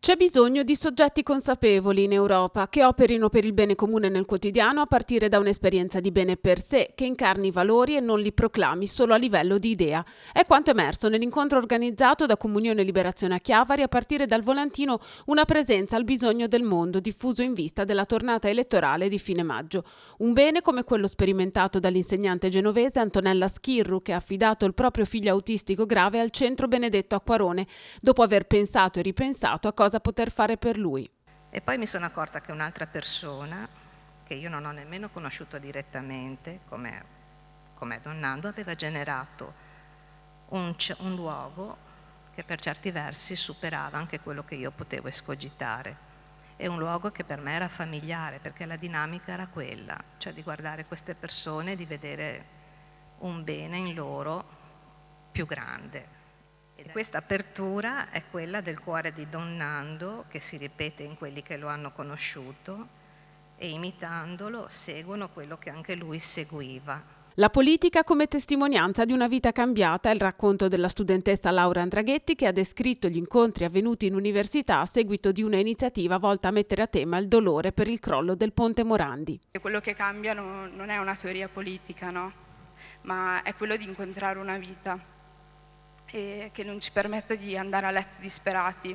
C'è bisogno di soggetti consapevoli in Europa che operino per il bene comune nel quotidiano a partire da un'esperienza di bene per sé, che incarni i valori e non li proclami solo a livello di idea. È quanto emerso nell'incontro organizzato da Comunione e Liberazione a Chiavari a partire dal volantino Una presenza al bisogno del mondo, diffuso in vista della tornata elettorale di fine maggio. Un bene come quello sperimentato dall'insegnante genovese Antonella Schirru, che ha affidato il proprio figlio autistico grave al centro Benedetto Acquarone, dopo aver pensato e ripensato a cosa poter fare per lui. E poi mi sono accorta che un'altra persona, che io non ho nemmeno conosciuto direttamente, come Donnando, aveva generato un luogo che per certi versi superava anche quello che io potevo escogitare. È un luogo che per me era familiare, perché la dinamica era quella, cioè di guardare queste persone e di vedere un bene in loro più grande. E questa apertura è quella del cuore di Donnando, che si ripete in quelli che lo hanno conosciuto e imitandolo seguono quello che anche lui seguiva. La politica come testimonianza di una vita cambiata è il racconto della studentessa Laura Andraghetti, che ha descritto gli incontri avvenuti in università a seguito di una iniziativa volta a mettere a tema il dolore per il crollo del ponte Morandi. Quello che cambia non è una teoria politica, no? Ma è quello di incontrare una vita e che non ci permette di andare a letto disperati.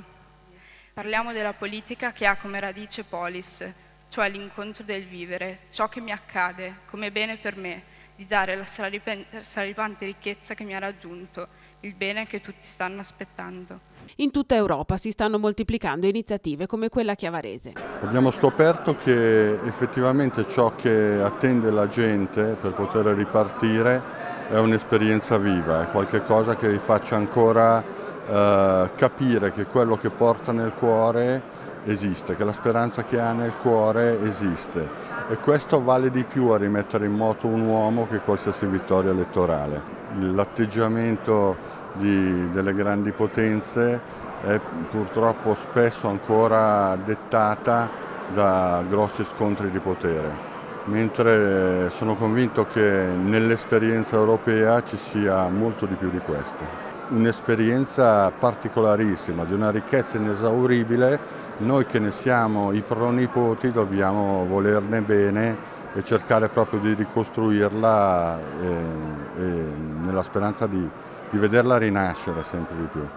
Parliamo della politica che ha come radice polis, cioè l'incontro del vivere, ciò che mi accade come bene per me, di dare la straripante ricchezza che mi ha raggiunto, il bene che tutti stanno aspettando. In tutta Europa si stanno moltiplicando iniziative come quella chiavarese. Abbiamo scoperto che effettivamente ciò che attende la gente per poter ripartire è un'esperienza viva, è qualcosa che vi faccia ancora capire che quello che porta nel cuore esiste, che la speranza che ha nel cuore esiste, e questo vale di più a rimettere in moto un uomo che qualsiasi vittoria elettorale. L'atteggiamento delle grandi potenze è purtroppo spesso ancora dettata da grossi scontri di potere, mentre sono convinto che nell'esperienza europea ci sia molto di più di questo. Un'esperienza particolarissima, di una ricchezza inesauribile. Noi che ne siamo i pronipoti dobbiamo volerne bene e cercare proprio di ricostruirla nella speranza di vederla rinascere sempre di più.